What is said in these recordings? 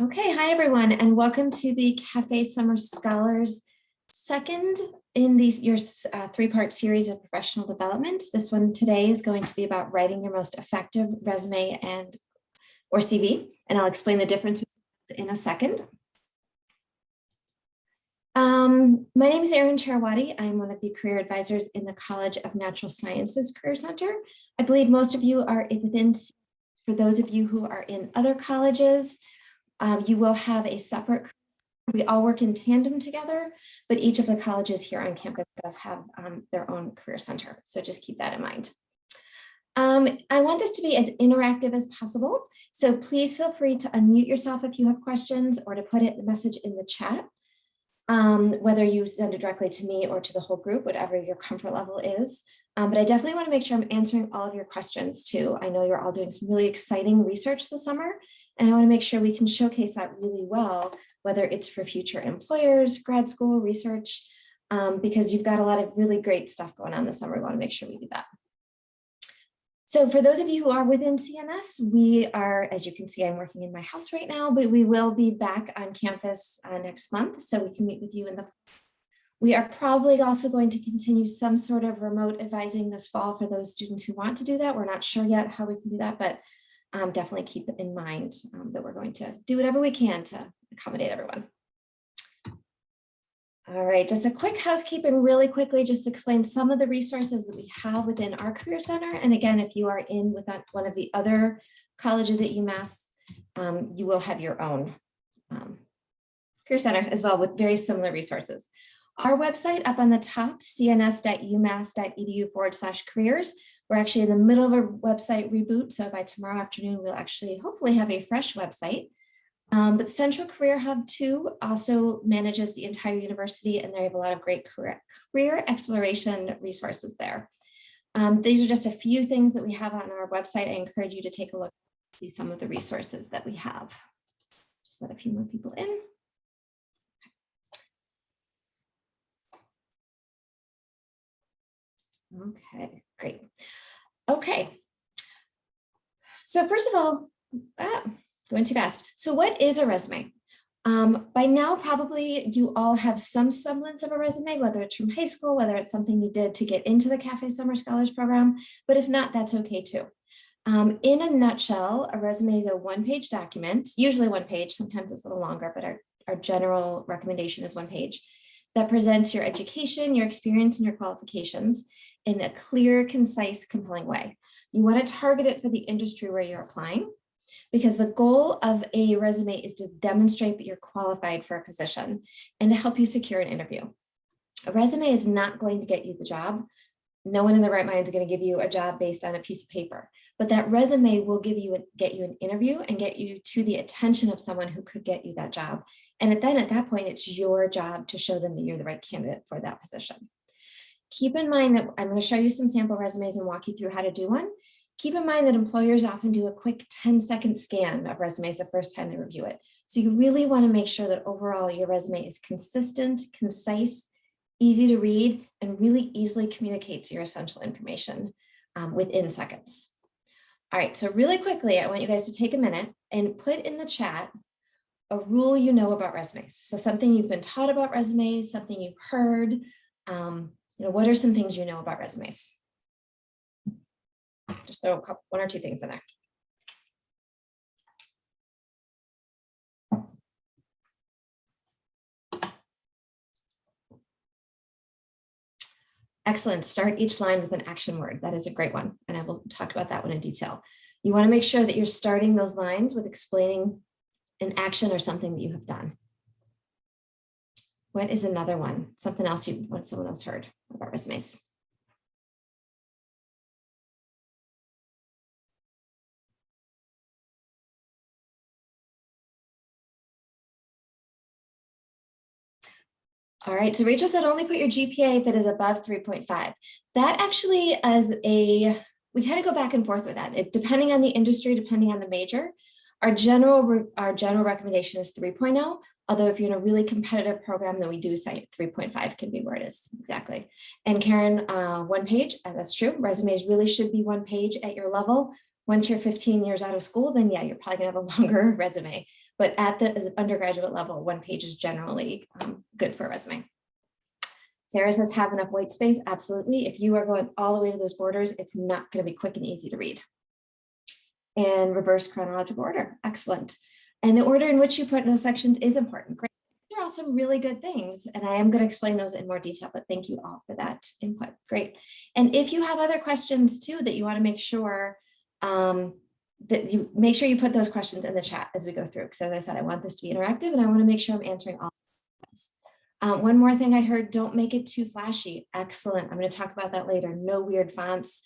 Okay, hi everyone, and welcome to the Café Summer Scholars second in these year's three-part series of professional development. This one today is going to be about writing your most effective resume or CV, and I'll explain the difference in a second. My name is Erin Charawati. I'm one of the career advisors in the College of Natural Sciences Career Center. I believe most of you are within, for those of you who are in other colleges, you will have a separate, we all work in tandem together, but each of the colleges here on campus does have their own career center. So just keep that in mind. I want this to be as interactive as possible. So please feel free to unmute yourself if you have questions or to put a message in the chat, whether you send it directly to me or to the whole group, whatever your comfort level is. But I definitely want to make sure I'm answering all of your questions too. I know you're all doing some really exciting research this summer, and I want to make sure we can showcase that really well, whether it's for future employers, grad school, research, because you've got a lot of really great stuff going on this summer. We want to make sure we do that. So for those of you who are within CNS, we are, as you can see, I'm working in my house right now, but we will be back on campus next month, so we can meet with you in the. We are probably also going to continue some sort of remote advising this fall for those students who want to do that. We're not sure yet how we can do that, but definitely keep in mind that we're going to do whatever we can to accommodate everyone. All right, just a quick housekeeping really quickly, just explain some of the resources that we have within our Career Center. And again, if you are in with one of the other colleges at UMass, you will have your own Career Center as well with very similar resources. Our website up on the top, cns.umass.edu/careers. We're actually in the middle of a website reboot. So by tomorrow afternoon, we'll actually hopefully have a fresh website. But Central Career Hub 2 also manages the entire university, and they have a lot of great career exploration resources there. These are just a few things that we have on our website. I encourage you to take a look, see some of the resources that we have. Just let a few more people in. Okay, great. Okay. So first of all, going too fast. So what is a resume? By now, probably you all have some semblance of a resume, whether it's from high school, whether it's something you did to get into the Café Summer Scholars Program, but if not, that's okay too. In a nutshell, a resume is a one-page document, usually one page, sometimes it's a little longer, but our general recommendation is one page, that presents your education, your experience, and your qualifications in a clear, concise, compelling way. You want to target it for the industry where you're applying, because the goal of a resume is to demonstrate that you're qualified for a position and to help you secure an interview. A resume is not going to get you the job. No one in their right mind is going to give you a job based on a piece of paper, but that resume will get you an interview and get you to the attention of someone who could get you that job. And then at that point, it's your job to show them that you're the right candidate for that position. Keep in mind that I'm going to show you some sample resumes and walk you through how to do one. Keep in mind that employers often do a quick 10-second scan of resumes the first time they review it. So you really want to make sure that overall your resume is consistent, concise, easy to read, and really easily communicates your essential information within seconds. All right, so really quickly, I want you guys to take a minute and put in the chat a rule you know about resumes. So something you've been taught about resumes, something you've heard, what are some things you know about resumes? Just throw one or two things in there. Excellent. Start each line with an action word. That is a great one. And I will talk about that one in detail. You want to make sure that you're starting those lines with explaining an action or something that you have done. What is another one? Something else what someone else heard about resumes. All right, so Rachel said only put your GPA if it is above 3.5. That actually is we kind of go back and forth with that. Depending on the industry, depending on the major, our general recommendation is 3.0, although if you're in a really competitive program, then we do say 3.5 can be where it is, exactly. And Karen, one page, that's true. Resumes really should be one page at your level. Once you're 15 years out of school, then yeah, you're probably gonna have a longer resume. but at the undergraduate level, 1 page is generally good for a resume. Sarah says, have enough white space. Absolutely. If you are going all the way to those borders, it's not going to be quick and easy to read. And reverse chronological order. Excellent. And the order in which you put those sections is important. Great. These are all some really good things. And I am going to explain those in more detail, but thank you all for that input. Great. And if you have other questions too, that you want to make sure that you put those questions in the chat as we go through. Because as I said, I want this to be interactive and I want to make sure I'm answering all. One more thing I heard, don't make it too flashy. Excellent. I'm going to talk about that later. No weird fonts,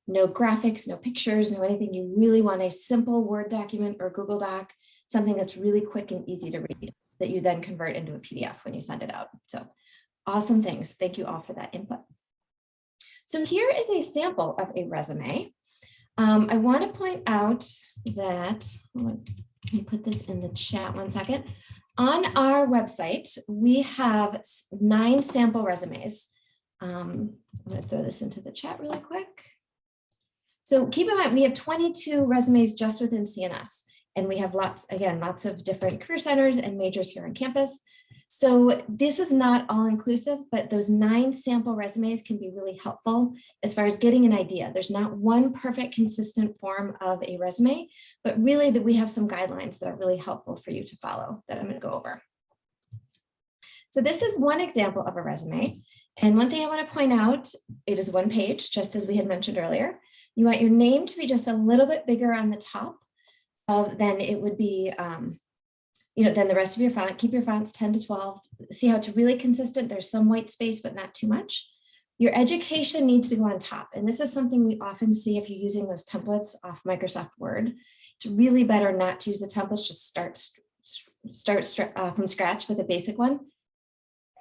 no graphics, no pictures, no anything. You really want a simple Word document or Google Doc, something that's really quick and easy to read that you then convert into a PDF when you send it out. So awesome things. Thank you all for that input. So here is a sample of a resume. I want to point out that, let me put this in the chat 1 second. On our website, we have 9 sample resumes. I'm going to throw this into the chat really quick. So keep in mind, we have 22 resumes just within CNS, and we have lots of different career centers and majors here on campus. So this is not all inclusive, but those 9 sample resumes can be really helpful as far as getting an idea. There's not one perfect consistent form of a resume, but really that we have some guidelines that are really helpful for you to follow that I'm going to go over. So this is one example of a resume. And one thing I want to point out, it is 1 page, just as we had mentioned earlier. You want your name to be just a little bit bigger on the top than it would be then the rest of your font. Keep your fonts 10 to 12. See how it's really consistent. There's some white space, but not too much. Your education needs to go on top. And this is something we often see if you're using those templates off Microsoft Word. It's really better not to use the templates, just start from scratch with a basic one.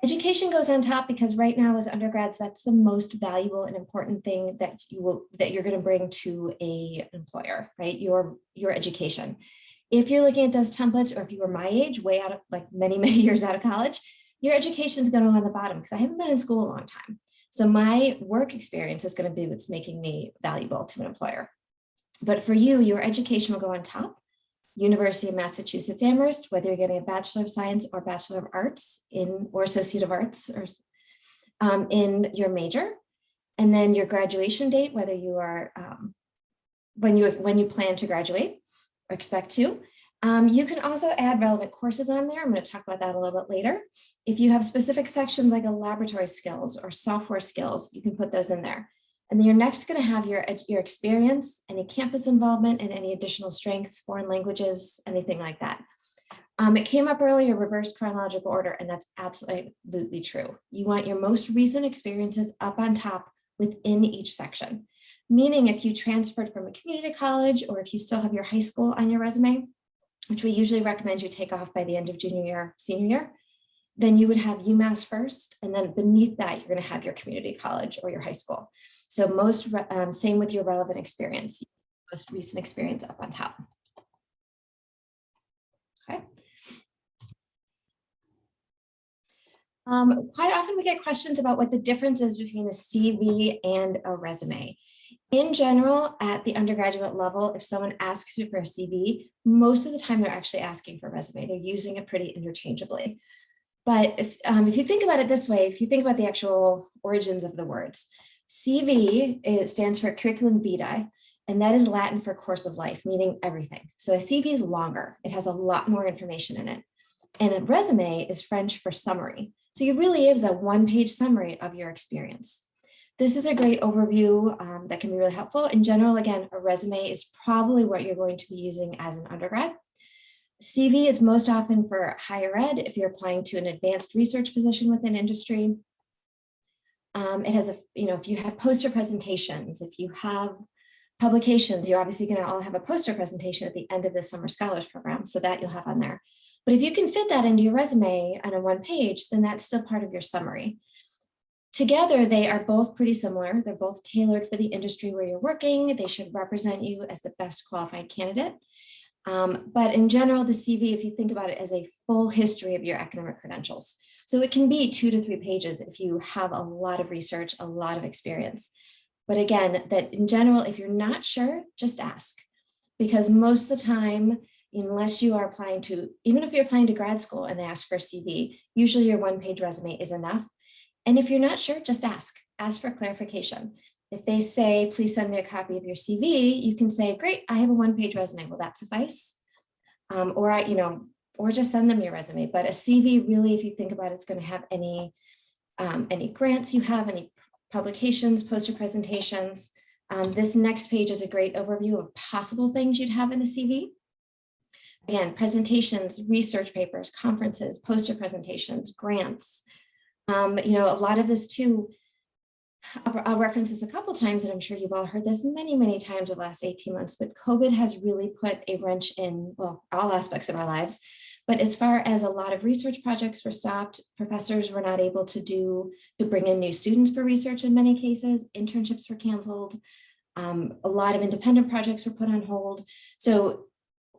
Education goes on top because right now as undergrads, that's the most valuable and important thing that you're going to bring to an employer, right? Your education. If you're looking at those templates, or if you were my age, way out of like many years out of college, your education is going to go on the bottom because I haven't been in school a long time. So my work experience is going to be what's making me valuable to an employer. But for you, your education will go on top. University of Massachusetts Amherst, whether you're getting a Bachelor of Science or Bachelor of Arts or Associate of Arts in your major. And then your graduation date, whether you are, when you plan to graduate or expect to. You can also add relevant courses on there. I'm going to talk about that a little bit later. If you have specific sections like a laboratory skills or software skills, you can put those in there. And then you're next going to have your experience, any campus involvement, and any additional strengths, foreign languages, anything like that. It came up earlier, reverse chronological order, and that's absolutely true. You want your most recent experiences up on top within each section. Meaning if you transferred from a community college or if you still have your high school on your resume, which we usually recommend you take off by the end of junior year, senior year, then you would have UMass first, and then beneath that, you're going to have your community college or your high school. So same with your relevant experience, most recent experience up on top. Okay. Quite often we get questions about what the difference is between a CV and a resume. In general, at the undergraduate level, if someone asks you for a CV, most of the time they're actually asking for a resume. They're using it pretty interchangeably. But if you think about it this way, if you think about the actual origins of the words, CV, it stands for curriculum vitae, and that is Latin for course of life, meaning everything. So a CV is longer. It has a lot more information in it. And a resume is French for summary. So it really is a 1-page summary of your experience. This is a great overview that can be really helpful. In general, again, a resume is probably what you're going to be using as an undergrad. CV is most often for higher ed if you're applying to an advanced research position within industry. It has if you have poster presentations, if you have publications, you're obviously going to all have a poster presentation at the end of the summer scholars program, so that you'll have on there. But if you can fit that into your resume on a 1-page, then that's still part of your summary. Together, they are both pretty similar. They're both tailored for the industry where you're working. They should represent you as the best qualified candidate. But in general, the CV, if you think about it as a full history of your academic credentials. So it can be 2 to 3 pages if you have a lot of research, a lot of experience. But again, that in general, if you're not sure, just ask. Because most of the time, unless you are applying to, even if you're applying to grad school and they ask for a CV, usually your one-page resume is enough. And if you're not sure, just ask for clarification. If they say, please send me a copy of your CV, you can say, great, I have a one-page resume. Will that suffice? Or just send them your resume. But a CV really, if you think about it, it's going to have any grants you have, any publications, poster presentations. This next page is a great overview of possible things you'd have in a CV. Again, presentations, research papers, conferences, poster presentations, grants. A lot of this too, I'll reference this a couple times, and I'm sure you've all heard this many, many times over the last 18 months, but COVID has really put a wrench in, well, all aspects of our lives. But as far as a lot of research projects were stopped, professors were not able to bring in new students for research in many cases, internships were canceled, a lot of independent projects were put on hold. So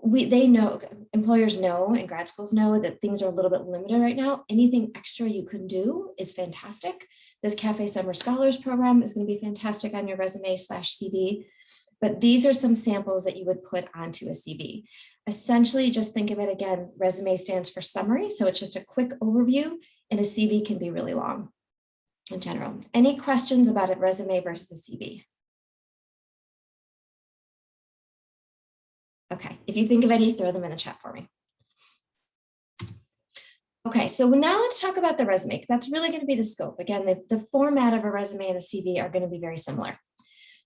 employers know and grad schools know that things are a little bit limited right now. Anything extra you can do is fantastic. This Café Summer Scholars Program is going to be fantastic on your resume/CV. But these are some samples that you would put onto a CV. Essentially, just think of it again, resume stands for summary. So it's just a quick overview, and a CV can be really long in general. Any questions about a resume versus a CV? Okay, if you think of any, throw them in the chat for me. Okay, so now let's talk about the resume, because that's really going to be the scope. Again, the format of a resume and a CV are going to be very similar.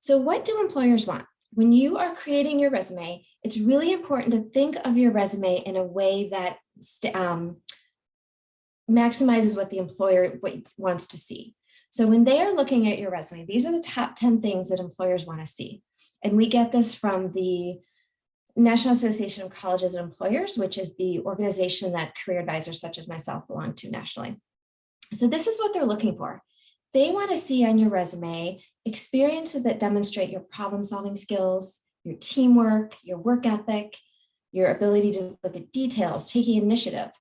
So what do employers want? When you are creating your resume, it's really important to think of your resume in a way that maximizes what the employer wants to see. So when they are looking at your resume, these are the top 10 things that employers want to see. And we get this from the National Association of Colleges and Employers, which is the organization that career advisors such as myself belong to nationally. So this is what they're looking for. They want to see on your resume experiences that demonstrate your problem-solving skills, your teamwork, your work ethic, your ability to look at details, taking initiative.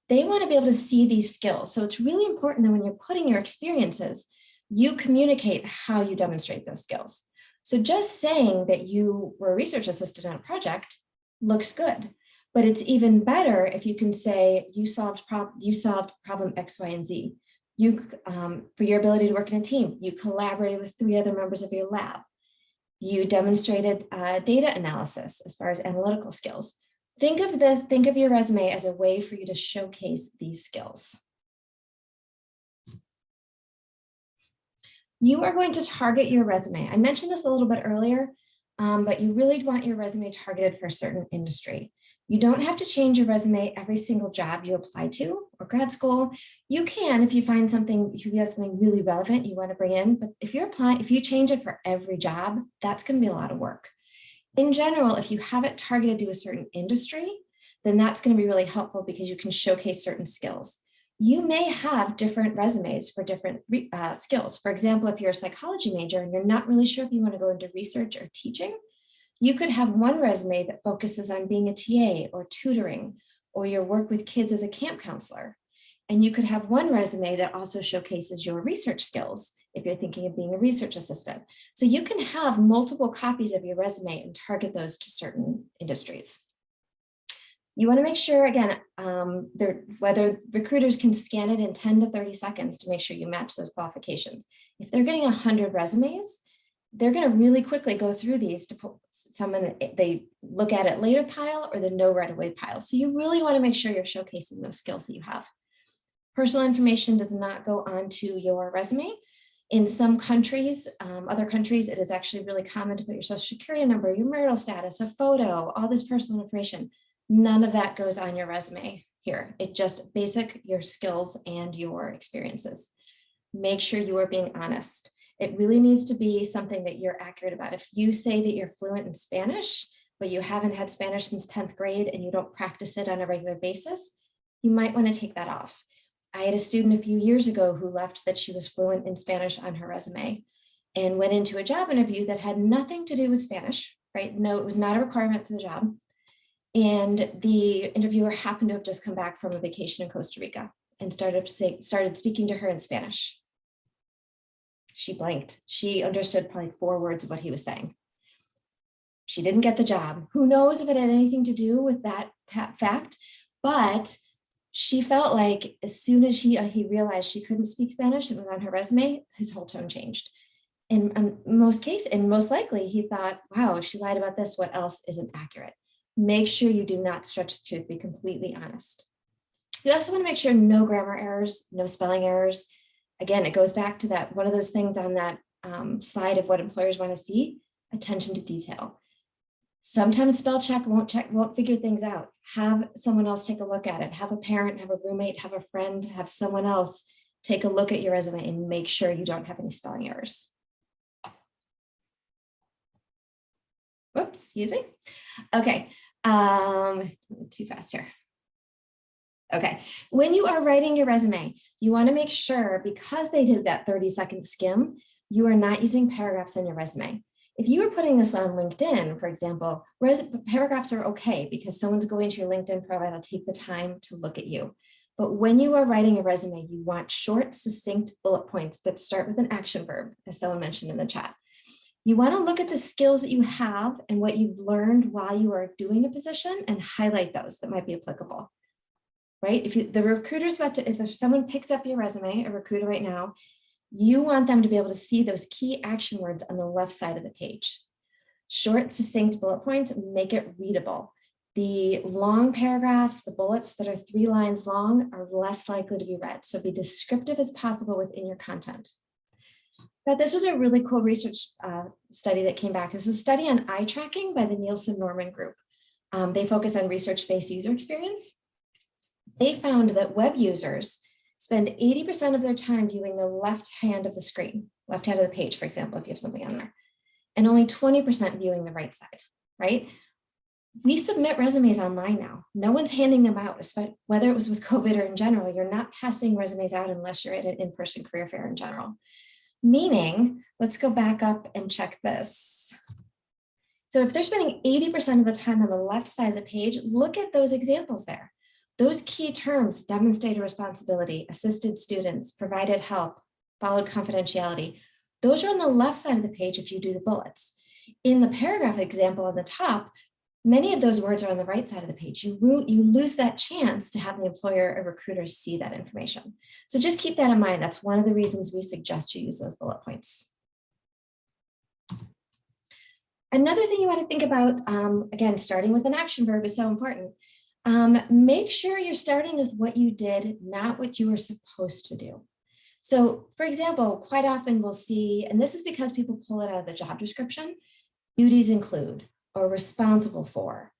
They want to be able to see these skills. So it's really important that when you're putting your experiences, you communicate how you demonstrate those skills. So just saying that you were a research assistant on a project looks good, but it's even better if you can say you solved problem X, Y, and Z. For your ability to work in a team, you collaborated with 3 other members of your lab. You demonstrated data analysis as far as analytical skills. Think of your resume as a way for you to showcase these skills. You are going to target your resume. I mentioned this a little bit earlier, but you really want your resume targeted for a certain industry. You don't have to change your resume every single job you apply to or grad school. You can if you find something, if you have something really relevant you want to bring in, but if you change it for every job, that's going to be a lot of work. In general, if you have it targeted to a certain industry, then that's going to be really helpful because you can showcase certain skills. You may have different resumes for different skills. For example, if you're a psychology major and you're not really sure if you want to go into research or teaching, you could have one resume that focuses on being a TA or tutoring, or your work with kids as a camp counselor. And you could have one resume that also showcases your research skills if you're thinking of being a research assistant. So you can have multiple copies of your resume and target those to certain industries. You want to make sure, again, whether recruiters can scan it in 10 to 30 seconds to make sure you match those qualifications. If they're getting 100 resumes, they're going to really quickly go through these to put someone they look at it later pile or the no right away pile. So you really want to make sure you're showcasing those skills that you have. Personal information does not go onto your resume. In some countries, other countries, it is actually really common to put your social security number, your marital status, a photo, all this personal information. None of that goes on your resume here. It just basic your skills and your experiences. Make sure you are being honest. It really needs to be something that you're accurate about. If you say that you're fluent in Spanish, but you haven't had Spanish since 10th grade and you don't practice it on a regular basis, you might want to take that off. I had a student a few years ago who left that she was fluent in Spanish on her resume and went into a job interview that had nothing to do with Spanish, right? No, it was not a requirement for the job. And the interviewer happened to have just come back from a vacation in Costa Rica and started speaking to her in Spanish. She blanked. She understood probably 4 words of what he was saying. She didn't get the job. Who knows if it had anything to do with that fact, but she felt like as soon as he realized she couldn't speak Spanish, it was on her resume, his whole tone changed. In most cases, and most likely, he thought, wow, if she lied about this, what else isn't accurate? Make sure you do not stretch the truth, be completely honest. You also want to make sure no grammar errors, no spelling errors. Again, it goes back to that one of those things on that slide of what employers want to see, attention to detail. Sometimes spell check won't figure things out. Have someone else take a look at it. Have a parent, have a roommate, have a friend, have someone else take a look at your resume and make sure you don't have any spelling errors. Whoops, excuse me. Okay, too fast here. Okay, when you are writing your resume, you want to make sure, because they did that 30-second skim, you are not using paragraphs in your resume. If you are putting this on LinkedIn, for example, paragraphs are okay because someone's going to your LinkedIn profile to take the time to look at you. But when you are writing a resume, you want short, succinct bullet points that start with an action verb, as someone mentioned in the chat. You want to look at the skills that you have and what you've learned while you are doing a position and highlight those that might be applicable, right? If someone picks up your resume, a recruiter right now, you want them to be able to see those key action words on the left side of the page. Short, succinct bullet points make it readable. The long paragraphs, the bullets that are 3 lines long, are less likely to be read. So be descriptive as possible within your content. But this was a really cool research study that came back. It was a study on eye tracking by the Nielsen-Norman Group. They focus on research-based user experience. They found that web users spend 80% of their time viewing the left hand of the screen, left hand of the page, for example, if you have something on there, and only 20% viewing the right side, right? We submit resumes online now. No one's handing them out, whether it was with COVID or in general. You're not passing resumes out unless you're at an in-person career fair in general. Meaning, let's go back up and check this. So if they're spending 80% of the time on the left side of the page, look at those examples there. Those key terms, demonstrated responsibility, assisted students, provided help, followed confidentiality, those are on the left side of the page if you do the bullets. In the paragraph example on the top, many of those words are on the right side of the page. You lose that chance to have the employer or recruiter see that information. So just keep that in mind. That's one of the reasons we suggest you use those bullet points. Another thing you want to think about, again, starting with an action verb is so important. Make sure you're starting with what you did, not what you were supposed to do. So for example, quite often we'll see, and this is because people pull it out of the job description, duties include or responsible for.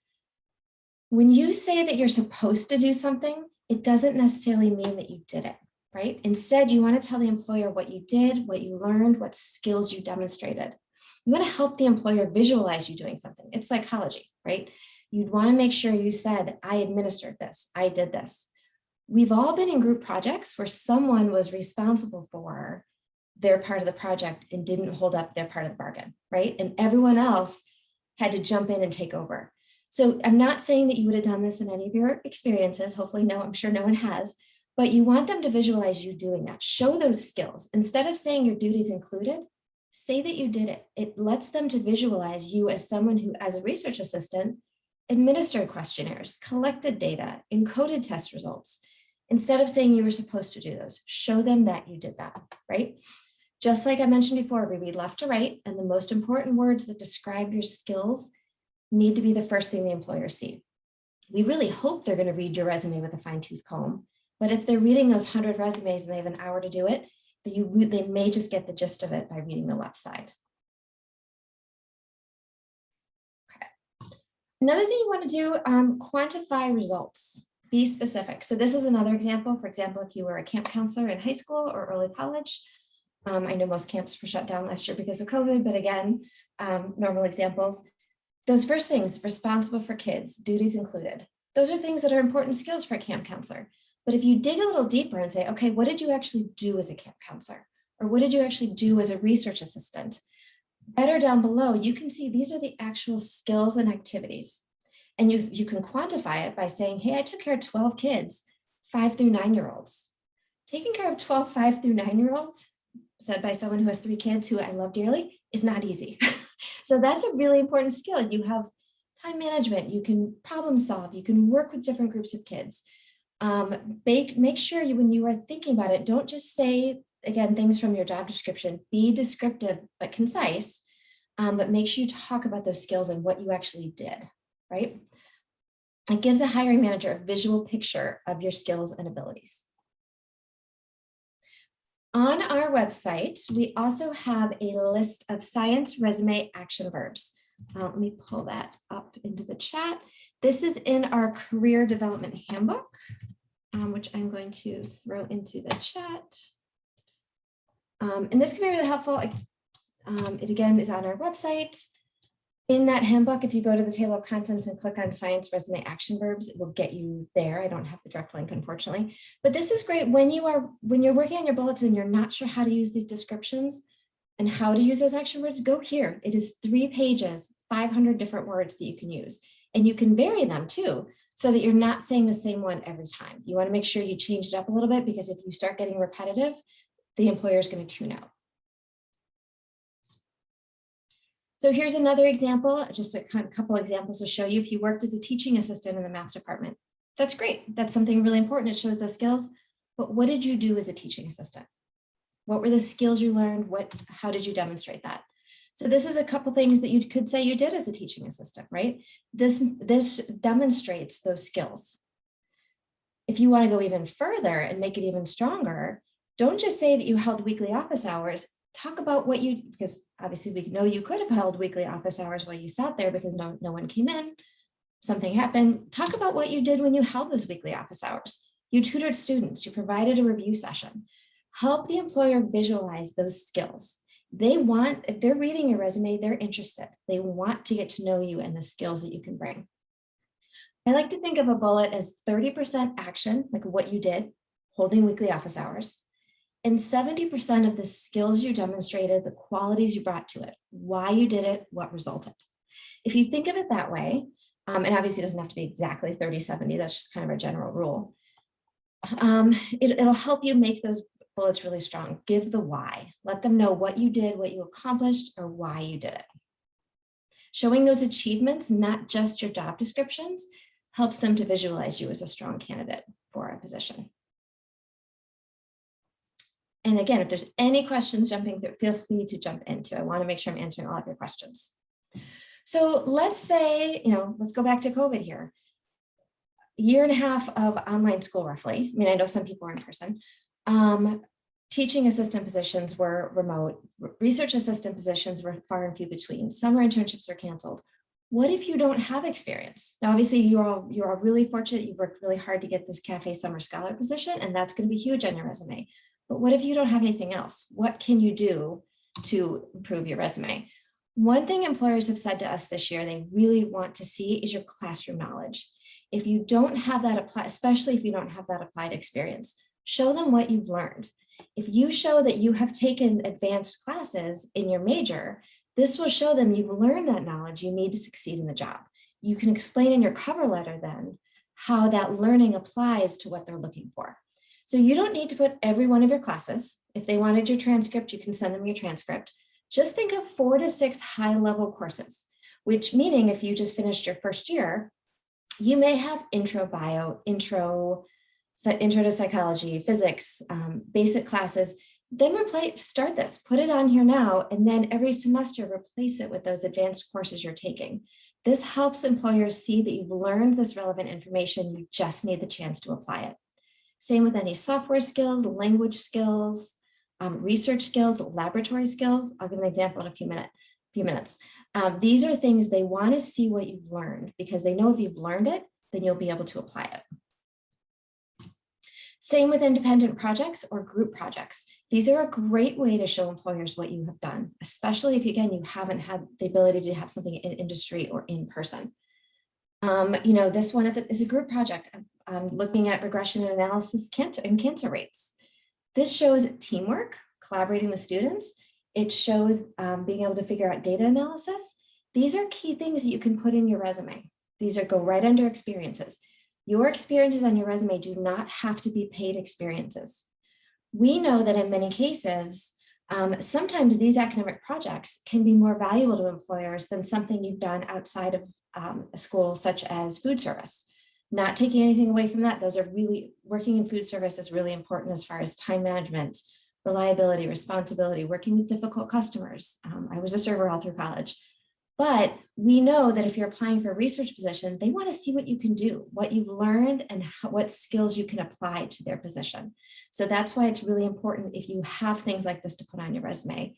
When you say that you're supposed to do something, it doesn't necessarily mean that you did it, right? Instead, you want to tell the employer what you did, what you learned, what skills you demonstrated. You want to help the employer visualize you doing something. It's psychology, right? You'd want to make sure you said, I administered this, I did this. We've all been in group projects where someone was responsible for their part of the project and didn't hold up their part of the bargain, right? And everyone else had to jump in and take over. So I'm not saying that you would have done this in any of your experiences. Hopefully, no, I'm sure no one has, but you want them to visualize you doing that. Show those skills. Instead of saying your duties included, say that you did it. It lets them to visualize you as someone who, as a research assistant, administered questionnaires, collected data, encoded test results. Instead of saying you were supposed to do those, show them that you did that, right? Just like I mentioned before, we read left to right, and the most important words that describe your skills need to be the first thing the employers see. We really hope they're going to read your resume with a fine-tooth comb, but if they're reading those 100 resumes and they have an hour to do it, they may just get the gist of it by reading the left side. Okay. Another thing you want to do, quantify results. Be specific. So this is another example. For example, if you were a camp counselor in high school or early college, I know most camps were shut down last year because of COVID, but again, normal examples. Those first things, responsible for kids, duties included. Those are things that are important skills for a camp counselor. But if you dig a little deeper and say, okay, what did you actually do as a camp counselor? Or what did you actually do as a research assistant? Better down below, you can see these are the actual skills and activities. And you can quantify it by saying, hey, I took care of 12 kids, 5 through 9-year-olds. Taking care of 12 5 through 9-year-olds, said by someone who has 3 kids who I love dearly, is not easy. So that's a really important skill. You have time management, you can problem solve, you can work with different groups of kids. Make sure when you are thinking about it, don't just say, again, things from your job description, be descriptive but concise, but make sure you talk about those skills and what you actually did, right? It gives a hiring manager a visual picture of your skills and abilities. On our website, we also have a list of science resume action verbs. Let me pull that up into the chat. This is in our career development handbook, which I'm going to throw into the chat. And this can be really helpful. It again is on our website. In that handbook, if you go to the table of contents and click on science resume action verbs, it will get you there. I don't have the direct link, unfortunately, but this is great when you're working on your bullets and you're not sure how to use these descriptions and how to use those action words. Go here. It is 3 pages, 500 different words that you can use, and you can vary them too, so that you're not saying the same one every time. You want to make sure you change it up a little bit, because if you start getting repetitive, the employer is going to tune out. So here's another example, just a couple examples to show you. If you worked as a teaching assistant in the math department, that's great. That's something really important. It shows those skills. But what did you do as a teaching assistant? What were the skills you learned? How did you demonstrate that? So this is a couple things that you could say you did as a teaching assistant, right? This demonstrates those skills. If you want to go even further and make it even stronger, don't just say that you held weekly office hours. Talk about what you, because obviously we know you could have held weekly office hours while you sat there because no one came in, something happened. Talk about what you did when you held those weekly office hours. You tutored students, you provided a review session. Help the employer visualize those skills. If they're reading your resume, they're interested. They want to get to know you and the skills that you can bring. I like to think of a bullet as 30% action, like what you did, holding weekly office hours, and 70% of the skills you demonstrated, the qualities you brought to it, why you did it, what resulted. If you think of it that way, and obviously it doesn't have to be exactly 30-70, that's just kind of a general rule. It'll help you make those bullets really strong. Give the why. Let them know what you did, what you accomplished, or why you did it. Showing those achievements, not just your job descriptions, helps them to visualize you as a strong candidate for a position. And again, if there's any questions jumping through, feel free to jump into. I want to make sure I'm answering all of your questions. So let's say, let's go back to COVID here. A year and a half of online school, roughly. I mean, I know some people are in person. Teaching assistant positions were remote. Research assistant positions were far and few between. Summer internships were canceled. What if you don't have experience? Now, obviously, you're all really fortunate. You've worked really hard to get this Café Summer Scholar position, and that's going to be huge on your resume. But what if you don't have anything else? What can you do to improve your resume? One thing employers have said to us this year they really want to see is your classroom knowledge. If you don't have that applied, especially if you don't have that applied experience, show them what you've learned. If you show that you have taken advanced classes in your major, this will show them you've learned that knowledge you need to succeed in the job. You can explain in your cover letter then how that learning applies to what they're looking for. So you don't need to put every one of your classes. If they wanted your transcript, you can send them your transcript. Just think of 4 to 6 high-level courses, which meaning if you just finished your first year, you may have intro bio, intro to psychology, physics, basic classes. Then start this, put it on here now, and then every semester replace it with those advanced courses you're taking. This helps employers see that you've learned this relevant information. You just need the chance to apply it. Same with any software skills, language skills, research skills, laboratory skills. I'll give an example in a few minutes. These are things they want to see what you've learned, because they know if you've learned it, then you'll be able to apply it. Same with independent projects or group projects. These are a great way to show employers what you have done, especially if, again, you haven't had the ability to have something in industry or in person. This one is a group project. Looking at regression and analysis in cancer rates. This shows teamwork, collaborating with students. It shows being able to figure out data analysis. These are key things that you can put in your resume. These go right under experiences. Your experiences on your resume do not have to be paid experiences. We know that in many cases, Sometimes these academic projects can be more valuable to employers than something you've done outside of a school, such as food service. Not taking anything away from that, those are really, working in food service is really important as far as time management, reliability, responsibility, working with difficult customers. I was a server all through college. But we know that if you're applying for a research position, they want to see what you can do, what you've learned, and what skills you can apply to their position. So that's why it's really important, if you have things like this to put on your resume,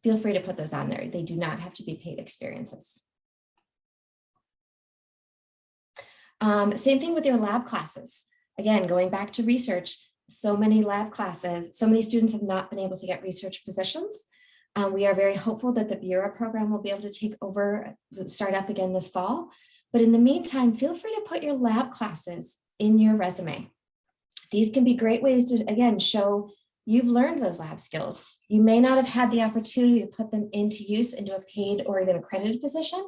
feel free to put those on there. They do not have to be paid experiences. Same thing with your lab classes. Again, going back to research, so many lab classes, so many students have not been able to get research positions. We are very hopeful that the Bureau program will be able to take over, start up again this fall. But in the meantime, feel free to put your lab classes in your resume. These can be great ways to, again, show you've learned those lab skills. You may not have had the opportunity to put them into use into a paid or even accredited position,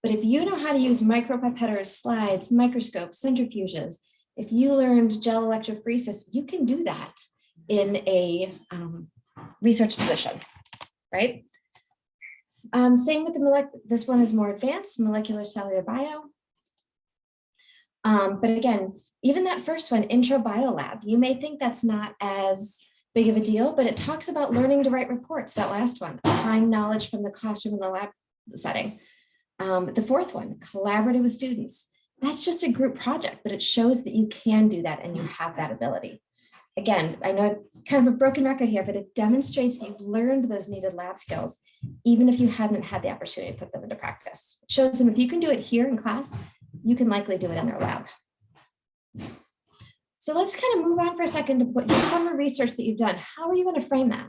but if you know how to use micropipetters, slides, microscopes, centrifuges, if you learned gel electrophoresis, you can do that in a research position. Right? Same with the this one is more advanced, molecular cellular bio. But again, even that first one, intro biolab, you may think that's not as big of a deal, but it talks about learning to write reports, that last one, applying knowledge from the classroom and the lab setting. The fourth one, collaborative with students. That's just a group project, but it shows that you can do that and you have that ability. Again, I know kind of a broken record here, but it demonstrates that you've learned those needed lab skills, even if you haven't had the opportunity to put them into practice. It shows them if you can do it here in class, you can likely do it in their lab. So let's kind of move on for a second to put your summer research that you've done. How are you going to frame that?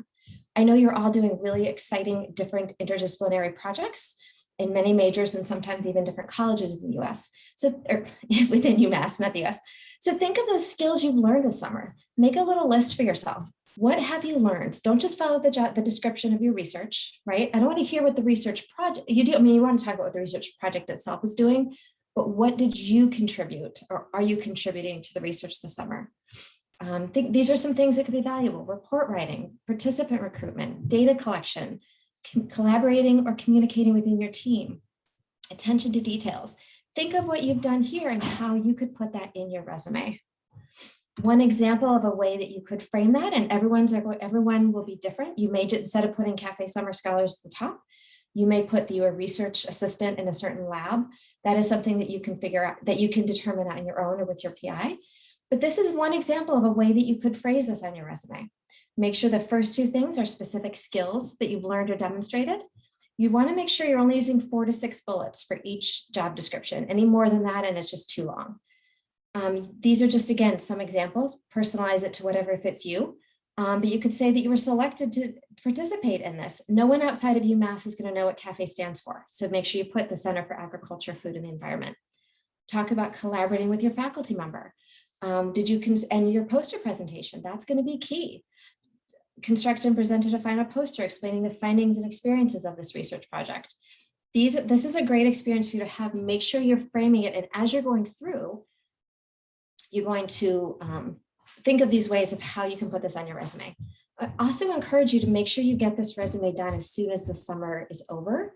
I know you're all doing really exciting, different interdisciplinary projects in many majors and sometimes even different colleges in the US. So, or within UMass, not the US. So think of those skills you've learned this summer. Make a little list for yourself. What have you learned? Don't just follow the description of your research, right? I don't want to hear what the research project, you do, I mean, you want to talk about what the research project itself is doing, but what did you contribute or are you contributing to the research this summer? These are some things that could be valuable: report writing, participant recruitment, data collection, collaborating or communicating within your team, attention to details. Think of what you've done here and how you could put that in your resume. One example of a way that you could frame that, and everyone will be different. You may, instead of putting Café Summer Scholars at the top, you may put that you are a research assistant in a certain lab. That is something that you can figure out, that you can determine on your own or with your PI. But this is one example of a way that you could phrase this on your resume. Make sure the first two things are specific skills that you've learned or demonstrated. You want to make sure you're only using 4 to 6 bullets for each job description. Any more than that, and it's just too long. These are just, again, some examples. Personalize it to whatever fits you. But you could say that you were selected to participate in this. No one outside of UMass is going to know what CAFE stands for. So make sure you put the Center for Agriculture, Food, and the Environment. Talk about collaborating with your faculty member. And your poster presentation, that's going to be key. Construct and presented a final poster explaining the findings and experiences of this research project. This is a great experience for you to have. Make sure you're framing it, and as you're going through, you're going to think of these ways of how you can put this on your resume. I also encourage you to make sure you get this resume done as soon as the summer is over,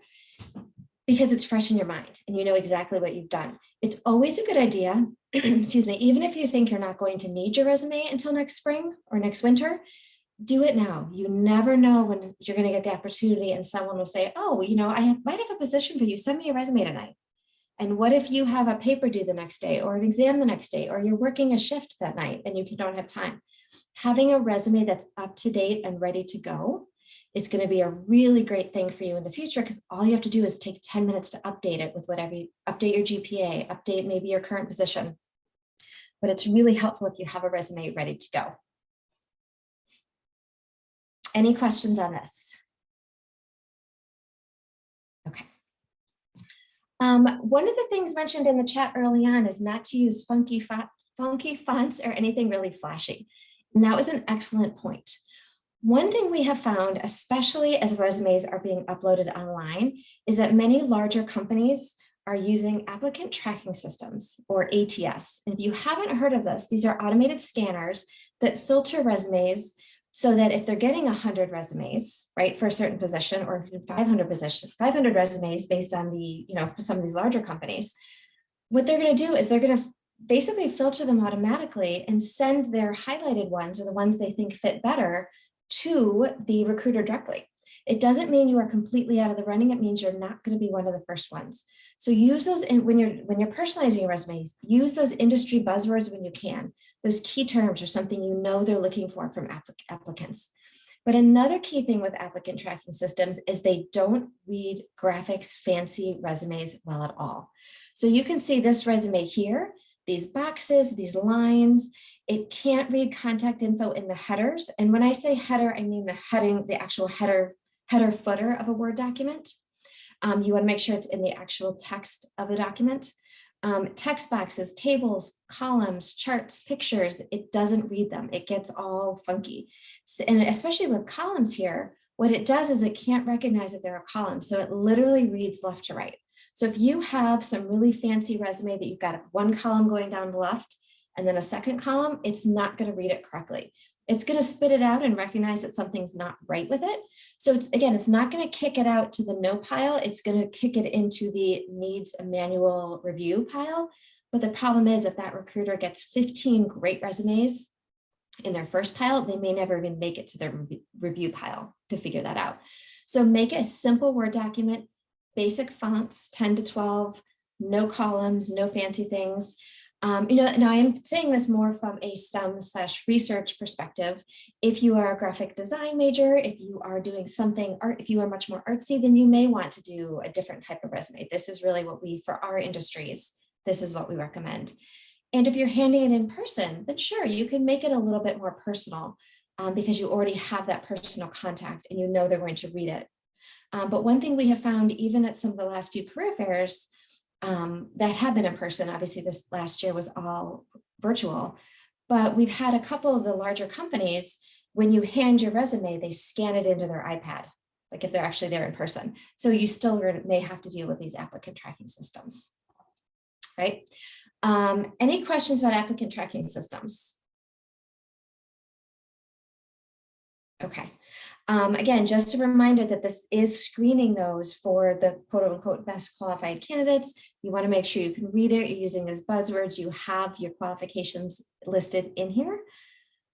because it's fresh in your mind and you know exactly what you've done. It's always a good idea, excuse me, even if you think you're not going to need your resume until next spring or next winter, do it now. You never know when you're going to get the opportunity and someone will say, oh, you know, might have a position for you. Send me a resume tonight. And what if you have a paper due the next day or an exam the next day, or you're working a shift that night and you don't have time? Having a resume that's up to date and ready to go is going to be a really great thing for you in the future, because all you have to do is take 10 minutes to update it with whatever, update your GPA, update maybe your current position. But it's really helpful if you have a resume ready to go. Any questions on this? Okay. One of the things mentioned in the chat early on is not to use funky fonts or anything really flashy. And that was an excellent point. One thing we have found, especially as resumes are being uploaded online, is that many larger companies are using applicant tracking systems, or ATS. And if you haven't heard of this, these are automated scanners that filter resumes so that if they're getting 100 resumes, right, for a certain position, or 500 resumes based on the, for some of these larger companies, what they're going to do is they're going to basically filter them automatically and send their highlighted ones, or the ones they think fit better, to the recruiter directly. It doesn't mean you are completely out of the running. It means you're not going to be one of the first ones. So use those when you're personalizing your resumes, use those industry buzzwords when you can. Those key terms are something you know they're looking for from applicants. But another key thing with applicant tracking systems is they don't read graphics, fancy resumes well at all. So you can see this resume here, these boxes, these lines. It can't read contact info in the headers. And when I say header, I mean the heading, the actual header footer of a Word document. You want to make sure it's in the actual text of the document. Text boxes, tables, columns, charts, pictures, it doesn't read them. It gets all funky. So, and especially with columns here, what it does is it can't recognize that they're a column. So it literally reads left to right. So if you have some really fancy resume that you've got one column going down the left and then a second column, it's not going to read it correctly. It's going to spit it out and recognize that something's not right with it. So it's not going to kick it out to the no pile. It's going to kick it into the needs a manual review pile. But the problem is, if that recruiter gets 15 great resumes in their first pile, they may never even make it to their review pile to figure that out. So make a simple Word document, basic fonts, 10 to 12, no columns, no fancy things. Now I'm saying this more from a STEM/research perspective. If you are a graphic design major, if you are doing something art, if you are much more artsy, then you may want to do a different type of resume. This is really what for our industries, this is what we recommend. And if you're handing it in person, then sure, you can make it a little bit more personal because you already have that personal contact and you know they're going to read it. But one thing we have found, even at some of the last few career fairs, that have been in person, obviously this last year was all virtual, but we've had a couple of the larger companies, when you hand your resume, they scan it into their iPad, like if they're actually there in person. So you still may have to deal with these applicant tracking systems, right? Any questions about applicant tracking systems? Okay. Again, just a reminder that this is screening those for the quote unquote best qualified candidates. You want to make sure you can read it. You're using those buzzwords. You have your qualifications listed in here.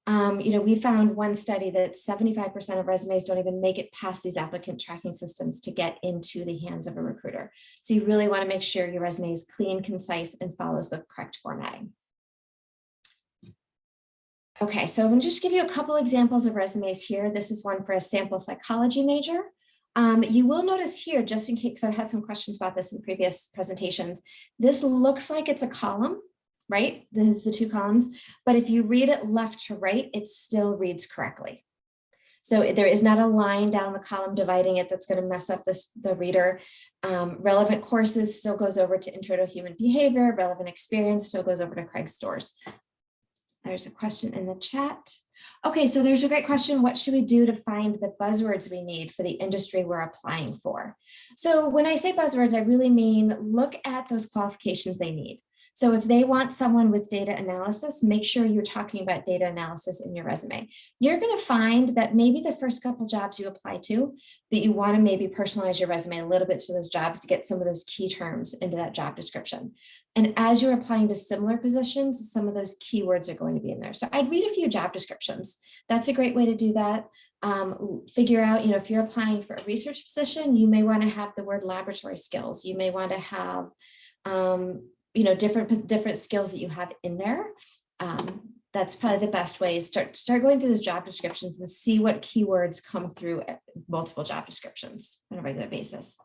We found one study that 75% of resumes don't even make it past these applicant tracking systems to get into the hands of a recruiter. So you really want to make sure your resume is clean, concise, and follows the correct formatting. Okay, so I'm going to just give you a couple examples of resumes here. This is one for a sample psychology major. You will notice here, just in case I've had some questions about this in previous presentations, this looks like it's a column, right? This is the two columns, but if you read it left to right, it still reads correctly. So there is not a line down the column dividing it that's going to mess up the reader. Relevant courses still goes over to Intro to Human Behavior. Relevant experience still goes over to Craig Storrs. There's a question in the chat. Okay, so there's a great question. What should we do to find the buzzwords we need for the industry we're applying for? So when I say buzzwords, I really mean look at those qualifications they need. So if they want someone with data analysis, make sure you're talking about data analysis in your resume. You're going to find that maybe the first couple jobs you apply to, that you want to maybe personalize your resume a little bit to those jobs to get some of those key terms into that job description. And as you're applying to similar positions, some of those keywords are going to be in there. So I'd read a few job descriptions. That's a great way to do that. Figure out, if you're applying for a research position, you may want to have the word laboratory skills. You may want to have, different skills that you have in there. That's probably the best way. Start going through those job descriptions and see what keywords come through multiple job descriptions on a regular basis.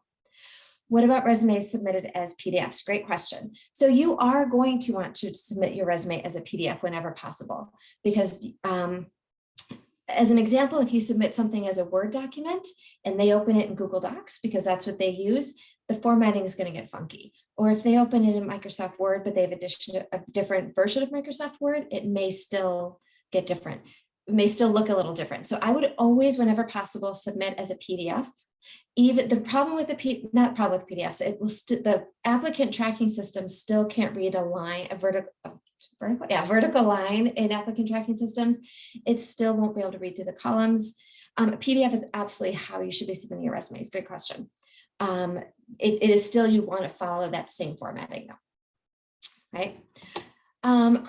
What about resumes submitted as PDFs? Great question. So you are going to want to submit your resume as a PDF whenever possible, because as an example, if you submit something as a Word document and they open it in Google Docs, because that's what they use, the formatting is going to get funky. Or if they open it in Microsoft Word, but they have a different version of Microsoft Word, it may still get different. It may still look a little different. So I would always, whenever possible, submit as a PDF. Even the problem with not problem with PDFs, it will the applicant tracking system still can't read a line, vertical line in applicant tracking systems. It still won't be able to read through the columns. PDF is absolutely how you should be submitting your resumes. Good question. It is still, you want to follow that same formatting though, right?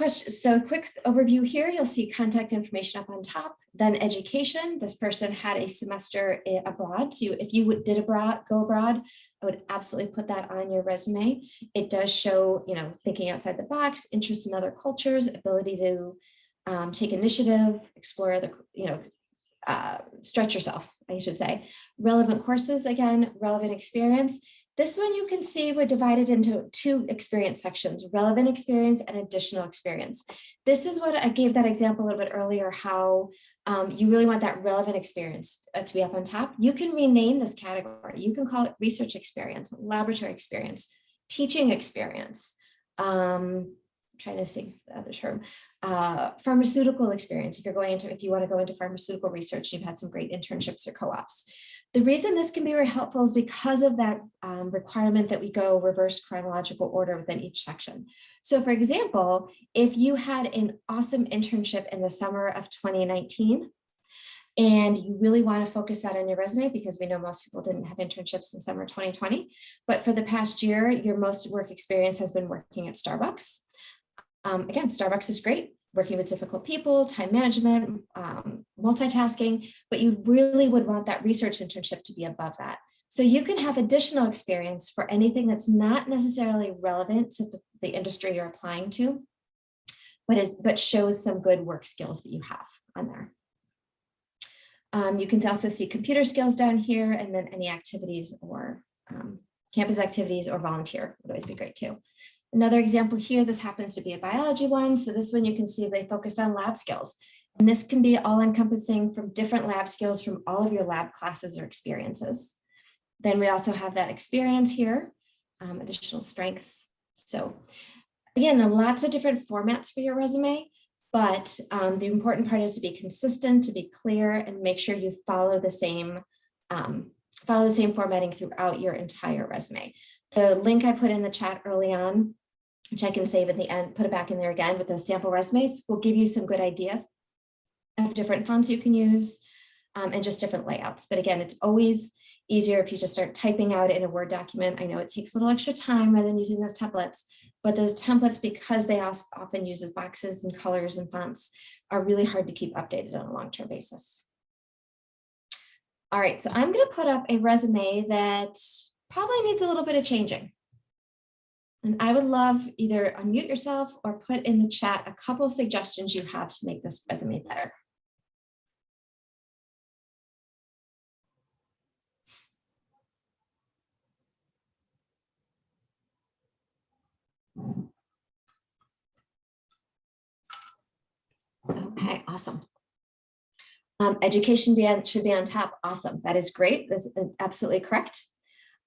So quick overview here, you'll see contact information up on top, then education. This person had a semester abroad. So if you go abroad, I would absolutely put that on your resume. It does show, thinking outside the box, interest in other cultures, ability to take initiative, explore other, stretch yourself, I should say. Relevant courses, again, relevant experience. This one you can see we're divided into 2 experience sections, relevant experience and additional experience. This is what I gave that example a little bit earlier, how you really want that relevant experience to be up on top. You can rename this category. You can call it research experience, laboratory experience, teaching experience, trying to think the other term, pharmaceutical experience. If you want to go into pharmaceutical research, you've had some great internships or co-ops. The reason this can be very helpful is because of that requirement that we go reverse chronological order within each section. So for example, if you had an awesome internship in the summer of 2019, and you really want to focus that on your resume, because we know most people didn't have internships in summer 2020, but for the past year, your most work experience has been working at Starbucks. Again, Starbucks is great, working with difficult people, time management, multitasking, but you really would want that research internship to be above that. So you can have additional experience for anything that's not necessarily relevant to the industry you're applying to, but shows some good work skills that you have on there. You can also see computer skills down here, and then any activities or campus activities or volunteer would always be great too. Another example here, this happens to be a biology one. So this one you can see they focused on lab skills. And this can be all encompassing from different lab skills from all of your lab classes or experiences. Then we also have that experience here, additional strengths. So again, there are lots of different formats for your resume, but the important part is to be consistent, to be clear, and make sure you follow the same formatting throughout your entire resume. The link I put in the chat early on, which I can save at the end, put it back in there again with those sample resumes, will give you some good ideas of different fonts you can use and just different layouts. But again, it's always easier if you just start typing out in a Word document. I know it takes a little extra time rather than using those templates, but those templates, because they often use boxes and colors and fonts, are really hard to keep updated on a long-term basis. All right, so I'm going to put up a resume that probably needs a little bit of changing. And I would love either unmute yourself or put in the chat a couple suggestions you have to make this resume better. Okay, awesome. Education should be on top. Awesome. That is great. That's absolutely correct.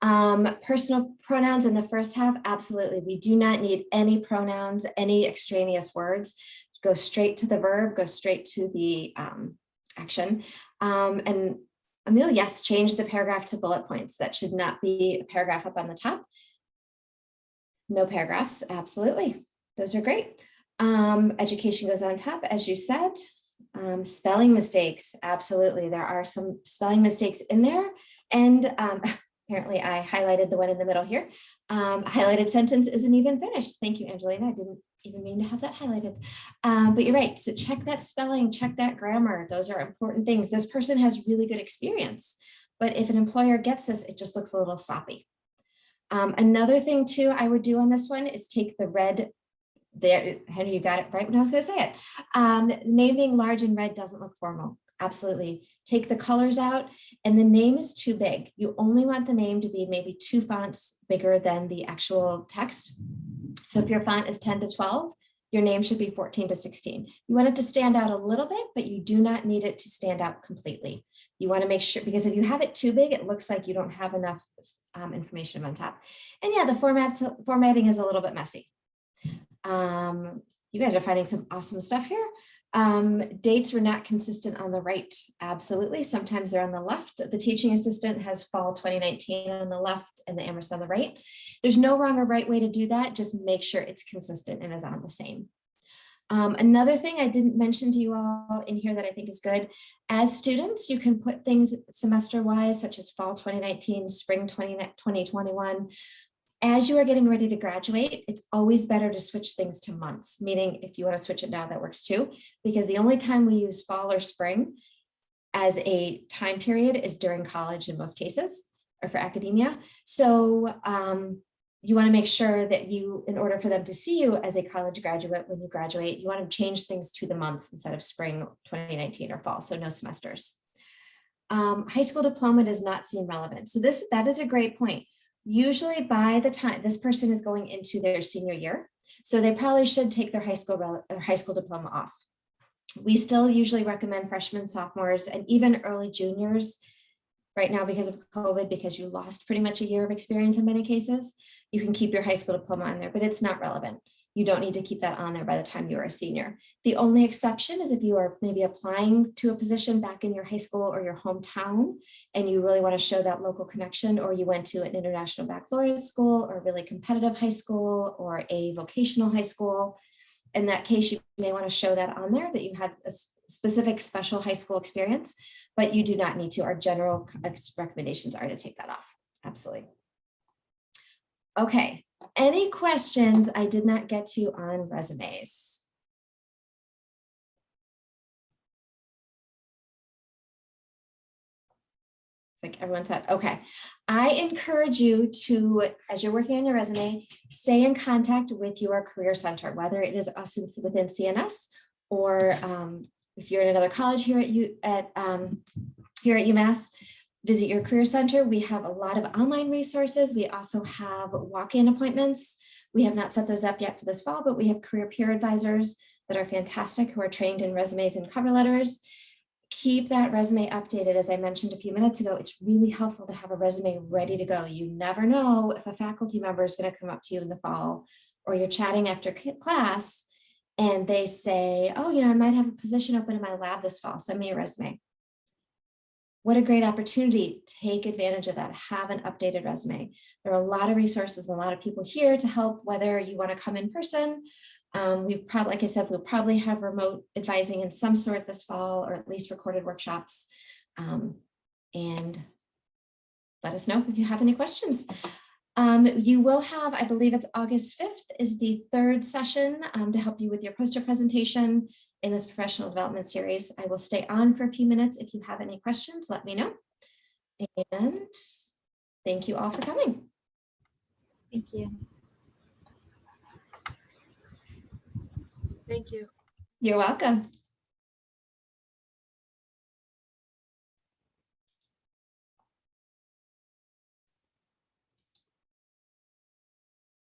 Personal pronouns in the first half, absolutely. We do not need any pronouns, any extraneous words. Go straight to the verb, go straight to the action. And Amelia, yes, change the paragraph to bullet points. That should not be a paragraph up on the top. No paragraphs, absolutely. Those are great. Education goes on top, as you said. Spelling mistakes, absolutely. There are some spelling mistakes in there. And apparently I highlighted the one in the middle here. Highlighted sentence isn't even finished. Thank you, Angelina. I didn't even mean to have that highlighted. But you're right. So check that spelling, check that grammar. Those are important things. This person has really good experience. But if an employer gets this, it just looks a little sloppy. Another thing too I would do on this one is take the red. There, Henry, you got it right when I was going to say it. Name being large and red doesn't look formal. Absolutely. Take the colors out, and the name is too big. You only want the name to be maybe 2 fonts bigger than the actual text. So if your font is 10 to 12, your name should be 14 to 16. You want it to stand out a little bit, but you do not need it to stand out completely. You want to make sure, because if you have it too big, it looks like you don't have enough information on top. And yeah, the formatting is a little bit messy. You guys are finding some awesome stuff here. Dates were not consistent on the right. Absolutely. Sometimes they're on the left. The teaching assistant has fall 2019 on the left and the Amherst on the right. There's no wrong or right way to do that. Just make sure it's consistent and is on the same. Another thing I didn't mention to you all in here that I think is good, as students, you can put things semester-wise, such as fall 2019, spring 2021. As you are getting ready to graduate, it's always better to switch things to months, meaning if you want to switch it now, that works too, because the only time we use fall or spring as a time period is during college in most cases, or for academia. So you want to make sure that you, in order for them to see you as a college graduate when you graduate, you want to change things to the months instead of spring 2019 or fall, so no semesters. High school diploma does not seem relevant. So that is a great point. Usually by the time this person is going into their senior year, so they probably should take their high school diploma off. We still usually recommend freshmen, sophomores, and even early juniors right now because of COVID, because you lost pretty much a year of experience in many cases. You can keep your high school diploma on there, but it's not relevant. You don't need to keep that on there by the time you are a senior. The only exception is if you are maybe applying to a position back in your high school or your hometown, and you really want to show that local connection, or you went to an international baccalaureate school or a really competitive high school or a vocational high school. In that case, you may want to show that on there, that you had a specific special high school experience, but you do not need to. Our general recommendations are to take that off. Absolutely. Okay, any questions I did not get to on resumes? It's like everyone said, okay. I encourage you to, as you're working on your resume, stay in contact with your career center, whether it is us within CNS or if you're in another college here at UMass. Visit your career center. We have a lot of online resources. We also have walk-in appointments. We have not set those up yet for this fall, but we have career peer advisors that are fantastic who are trained in resumes and cover letters. Keep that resume updated. As I mentioned a few minutes ago, it's really helpful to have a resume ready to go. You never know if a faculty member is going to come up to you in the fall, or you're chatting after class and they say, oh, I might have a position open in my lab this fall. Send me a resume. What a great opportunity. Take advantage of that. Have an updated resume. There are a lot of resources, a lot of people here to help, whether you want to come in person. We probably, like I said, we'll probably have remote advising in some sort this fall, or at least recorded workshops. And let us know if you have any questions. You will have, I believe it's August 5th is the third session to help you with your poster presentation in this professional development series. I will stay on for a few minutes. If you have any questions, let me know. And thank you all for coming. Thank you. Thank you. You're welcome.